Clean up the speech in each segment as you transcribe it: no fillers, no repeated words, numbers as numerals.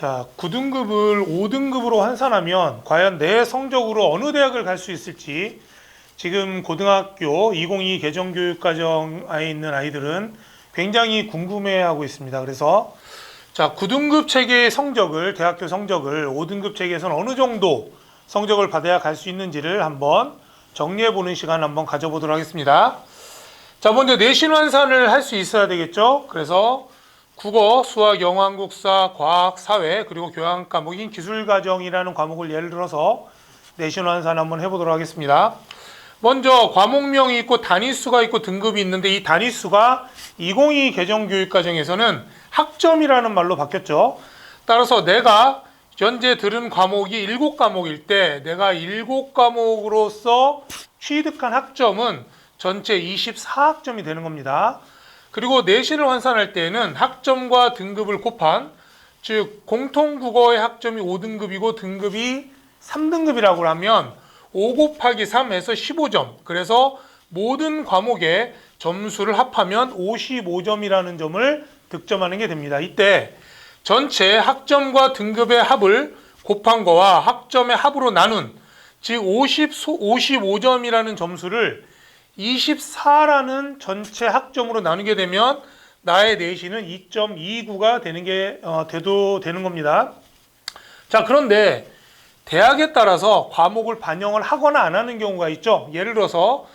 자, 9등급을 5등급으로 환산하면 과연 내 성적으로 어느 대학을 갈 수 있을지 지금 고등학교 2022 개정교육과정에 있는 아이들은 굉장히 궁금해하고 있습니다. 그래서 자, 9등급 체계의 성적을, 대학교 성적을 5등급 체계에서는 어느 정도 성적을 받아야 갈 수 있는지를 한번 정리해보는 시간 한번 가져보도록 하겠습니다. 자, 먼저 내신 환산을 할 수 있어야 되겠죠. 그래서 국어, 수학, 영어, 한국사, 과학, 사회, 그리고 교양 과목인 기술과정이라는 과목을 예를 들어서 내신 환산 한번 해보도록 하겠습니다. 먼저 과목명이 있고 단위수가 있고 등급이 있는데 이 단위수가 2022 개정교육과정에서는 학점이라는 말로 바뀌었죠. 따라서 내가 현재 들은 과목이 7과목일 때 내가 7과목으로서 취득한 학점은 전체 24학점이 되는 겁니다. 그리고 내신을 환산할 때에는 학점과 등급을 곱한, 즉 공통국어의 학점이 5등급이고 등급이 3등급이라고 하면 5 곱하기 3 해서 15점. 그래서 모든 과목의 점수를 합하면 55점이라는 점을 득점하는 게 됩니다. 이때 전체 학점과 등급의 합을 곱한 거와 학점의 합으로 나눈, 즉 55점이라는 점수를 24라는 전체 학점으로 나누게 되면 나의 내신은 2.29가 되는 겁니다. 자, 그런데 대학에 따라서 과목을 반영을 하거나 안 하는 경우가 있죠. 예를 들어서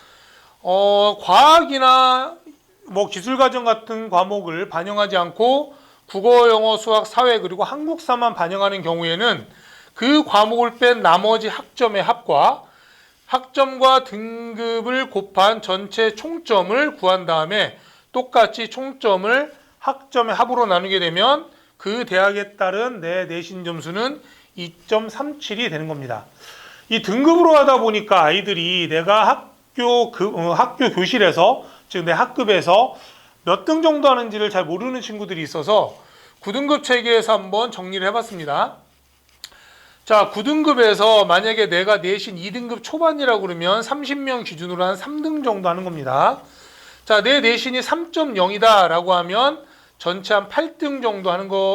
과학이나 기술과정 같은 과목을 반영하지 않고 국어, 영어, 수학, 사회 그리고 한국사만 반영하는 경우에는 그 과목을 뺀 나머지 학점의 합과 학점과 등급을 곱한 전체 총점을 구한 다음에 똑같이 총점을 학점의 합으로 나누게 되면 그 대학에 따른 내 내신 점수는 2.37이 되는 겁니다. 이 등급으로 하다 보니까 아이들이 내가 학교 교실에서, 즉 내 학급에서 몇 등 정도 하는지를 잘 모르는 친구들이 있어서 9등급 체계에서 한번 정리를 해봤습니다. 자, 9등급에서 만약에 내가 내신 2등급 초반이라고 그러면 30명 기준으로 한 3등 정도 하는 겁니다. 자, 내 내신이 3.0이다 라고 하면 전체 한 8등 정도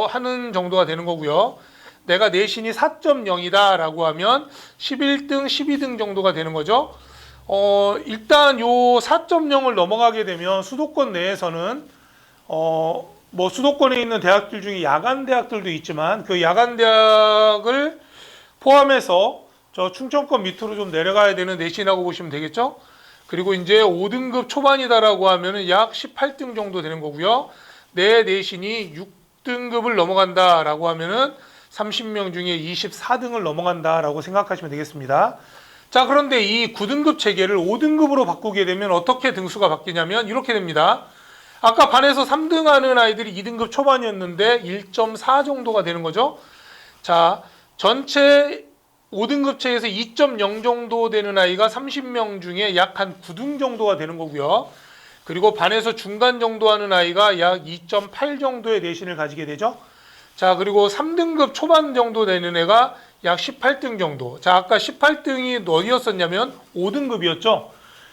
하는 정도가 되는 거고요. 내가 내신이 4.0이다 라고 하면 11등, 12등 정도가 되는 거죠. 일단 요 4.0을 넘어가게 되면 수도권 내에서는 수도권에 있는 대학들 중에 야간 대학들도 있지만 그 야간 대학을 포함해서 저 충청권 밑으로 좀 내려가야 되는 내신이라고 보시면 되겠죠. 그리고 이제 5등급 초반이다라고 하면은 약 18등 정도 되는 거고요. 내 내신이 6등급을 넘어간다라고 하면은 30명 중에 24등을 넘어간다라고 생각하시면 되겠습니다. 자, 그런데 이 9등급 체계를 5등급으로 바꾸게 되면 어떻게 등수가 바뀌냐면 이렇게 됩니다. 아까 반에서 3등 하는 아이들이 2등급 초반이었는데 1.4 정도가 되는 거죠. 자, 전체 5등급 체에서 2.0 정도 되는 아이가 30명 중에 약 한 9등 정도가 되는 거고요. 그리고 반에서 중간 정도 하는 아이가 약 2.8 정도의 내신을 가지게 되죠. 자, 그리고 3등급 초반 정도 되는 애가 약 18등 정도. 자, 아까 18등이 어디였었냐면 5등급이었죠.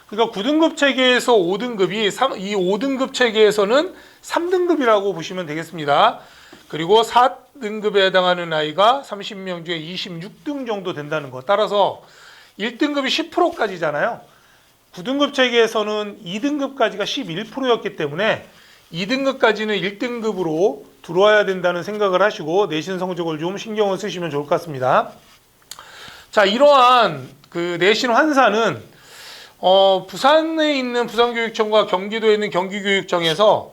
그러니까 9등급 체계에서 5등급이 이 5등급 체계에서는 3등급이라고 보시면 되겠습니다. 그리고 4등급에 해당하는 아이가 30명 중에 26등 정도 된다는 것. 따라서 1등급이 10%까지잖아요. 9등급 체계에서는 2등급까지가 11%였기 때문에 2등급까지는 1등급으로 들어와야 된다는 생각을 하시고 내신 성적을 좀 신경을 쓰시면 좋을 것 같습니다. 자, 이러한 그 내신 환산은 부산에 있는 부산교육청과 경기도에 있는 경기교육청에서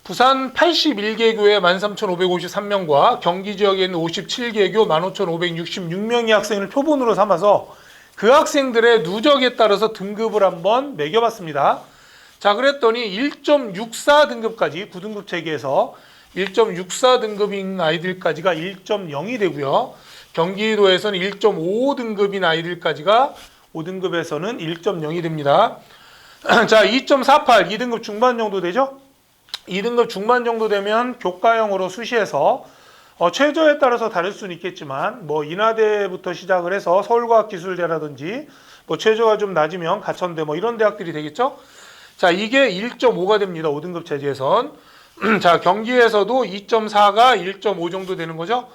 부산 81개 교회 13,553명과 경기 지역에 있는 57개 교 15,566명의 학생을 표본으로 삼아서 그 학생들의 누적에 따라서 등급을 한번 매겨봤습니다. 자, 그랬더니 1.64 등급까지 9등급 체계에서 1.64 등급인 아이들까지가 1.0이 되고요. 경기도에서는 1.5 등급인 아이들까지가 5등급에서는 1.0이 됩니다. 자, 2.48 2등급 중반 정도 되죠? 2등급 중반 정도 되면 교과형으로 수시에서 최저에 따라서 다를 수는 있겠지만 인하대부터 시작을 해서 서울과학기술대라든지 최저가 좀 낮으면 가천대 이런 대학들이 되겠죠. 자, 이게 1.5가 됩니다. 5등급 체제에선. 자, 경기에서도 2.4가 1.5 정도 되는 거죠.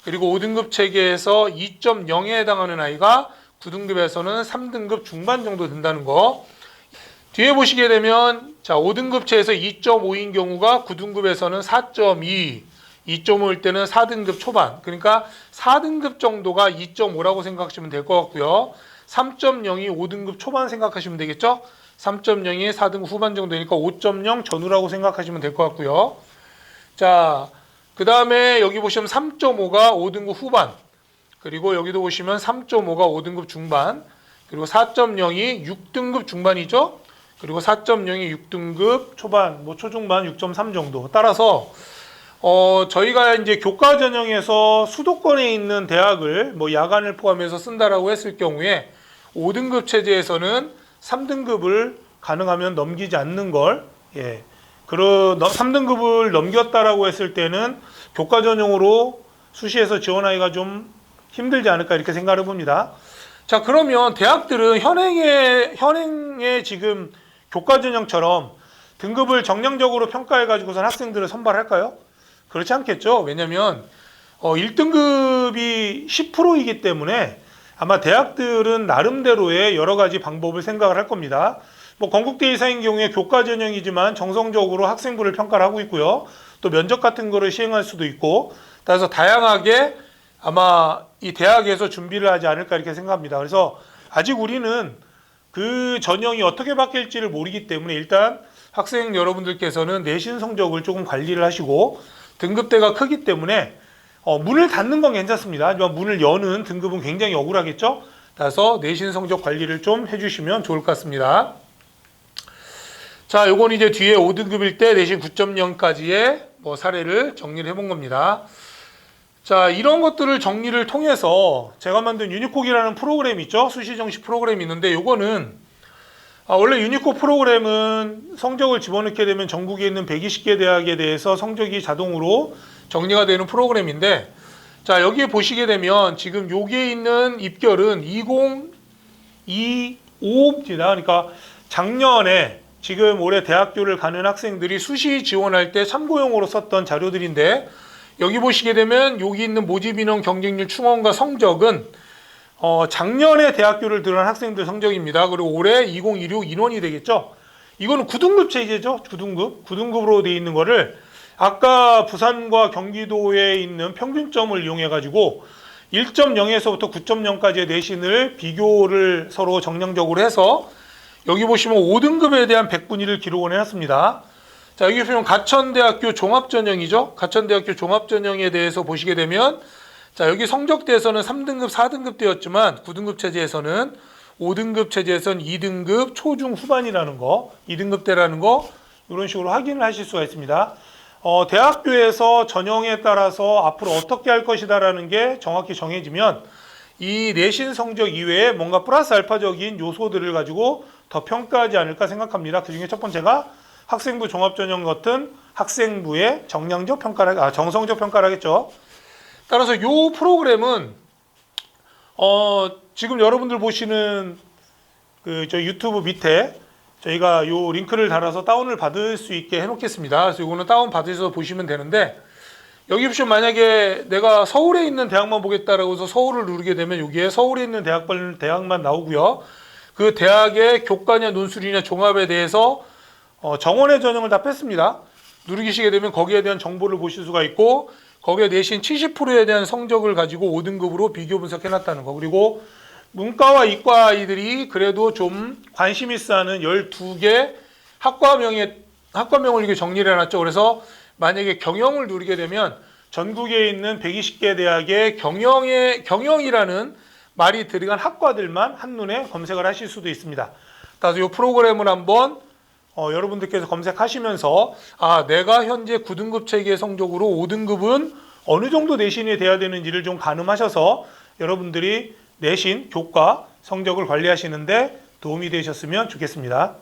그리고 5등급 체계에서 2.0에 해당하는 아이가 9등급에서는 3등급 중반 정도 된다는 거. 뒤에 보시게 되면 자 5등급체에서 2.5인 경우가 9등급에서는 4.2, 2.5일 때는 4등급 초반. 그러니까 4등급 정도가 2.5라고 생각하시면 될 것 같고요. 3.0이 5등급 초반 생각하시면 되겠죠? 3.0이 4등급 후반 정도니까 5.0 전후라고 생각하시면 될 것 같고요. 자, 그 다음에 여기 보시면 3.5가 5등급 후반, 그리고 여기도 보시면 3.5가 5등급 중반, 그리고 4.0이 6등급 중반이죠. 그리고 4.0이 6등급 초반, 뭐 초중반 6.3 정도. 따라서 저희가 이제 교과 전형에서 수도권에 있는 대학을 뭐 야간을 포함해서 쓴다라고 했을 경우에 5등급 체제에서는 3등급을 가능하면 넘기지 않는 걸, 예. 3등급을 넘겼다라고 했을 때는 교과 전형으로 수시에서 지원하기가 좀 힘들지 않을까 이렇게 생각을 해봅니다. 자, 그러면 대학들은 현행의 지금 교과 전형처럼 등급을 정량적으로 평가해 가지고선 학생들을 선발할까요? 그렇지 않겠죠. 왜냐하면 1등급이 10%이기 때문에 아마 대학들은 나름대로의 여러 가지 방법을 생각을 할 겁니다. 뭐 건국대 이사인 경우에 교과 전형이지만 정성적으로 학생부를 평가를 하고 있고요. 또 면접 같은 거를 시행할 수도 있고, 따라서 다양하게 아마 이 대학에서 준비를 하지 않을까 이렇게 생각합니다. 그래서 아직 우리는 그 전형이 어떻게 바뀔지를 모르기 때문에 일단 학생 여러분들께서는 내신 성적을 조금 관리를 하시고, 등급대가 크기 때문에 문을 닫는 건 괜찮습니다. 하지만 문을 여는 등급은 굉장히 억울하겠죠. 따라서 내신 성적 관리를 좀 해주시면 좋을 것 같습니다. 자, 요건 이제 뒤에 5등급일 때 내신 9.0까지의 뭐 사례를 정리를 해본 겁니다. 자, 이런 것들을 정리를 통해서 제가 만든 유니콕이라는 프로그램이 있죠. 수시 정시 프로그램이 있는데 요거는 원래 유니콕 프로그램은 성적을 집어넣게 되면 전국에 있는 120개 대학에 대해서 성적이 자동으로 정리가 되는 프로그램인데, 자, 여기에 보시게 되면 지금 여기에 있는 입결은 2025입니다. 그러니까 작년에 지금 올해 대학교를 가는 학생들이 수시 지원할 때 참고용으로 썼던 자료들인데, 여기 보시게 되면 여기 있는 모집인원 경쟁률 충원과 성적은 작년에 대학교를 들어간 학생들 성적입니다. 그리고 올해 2016 인원이 되겠죠. 이거는 9등급 체제죠. 9등급으로 되어 있는 거를 아까 부산과 경기도에 있는 평균점을 이용해 가지고 1.0에서부터 9.0까지의 내신을 비교를 서로 정량적으로 해서 여기 보시면 5등급에 대한 100분위를 기록을 해놨습니다. 자, 여기 보시면 가천대학교 종합전형이죠. 가천대학교 종합전형에 대해서 보시게 되면, 자, 여기 성적대에서는 3등급, 4등급 대였지만 9등급 체제에서는 5등급 체제에서는 2등급 초중 후반이라는 거, 2등급 대라는 거, 이런 식으로 확인을 하실 수가 있습니다. 대학교에서 전형에 따라서 앞으로 어떻게 할 것이다라는 게 정확히 정해지면 이 내신 성적 이외에 뭔가 플러스 알파적인 요소들을 가지고 더 평가하지 않을까 생각합니다. 그 중에 첫 번째가 학생부 종합전형 같은 학생부의 정량적 평가를, 정성적 평가를 하겠죠. 따라서 이 프로그램은 지금 여러분들 보시는 저희 유튜브 밑에 저희가 이 링크를 달아서 다운을 받을 수 있게 해놓겠습니다. 그래서 이거는 다운 받으셔서 보시면 되는데, 여기 보시면 만약에 내가 서울에 있는 대학만 보겠다라고 해서 서울을 누르게 되면 여기에 서울에 있는 대학만 나오고요. 그 대학의 교과냐 논술이냐 종합에 대해서 정원의 전형을 다 뺐습니다. 누르시게 되면 거기에 대한 정보를 보실 수가 있고, 거기에 내신 70%에 대한 성적을 가지고 5등급으로 비교 분석해놨다는 거. 그리고 문과와 이과 아이들이 그래도 좀 관심 있어 하는 12개 학과명을 이렇게 정리를 해놨죠. 그래서 만약에 경영을 누르게 되면 전국에 있는 120개 대학의 경영이라는 말이 들어간 학과들만 한눈에 검색을 하실 수도 있습니다. 따라서 이 프로그램을 한번 여러분들께서 검색하시면서 내가 현재 9등급 체계 성적으로 5등급은 어느 정도 내신이 돼야 되는지를 좀 가늠하셔서 여러분들이 내신, 교과, 성적을 관리하시는데 도움이 되셨으면 좋겠습니다.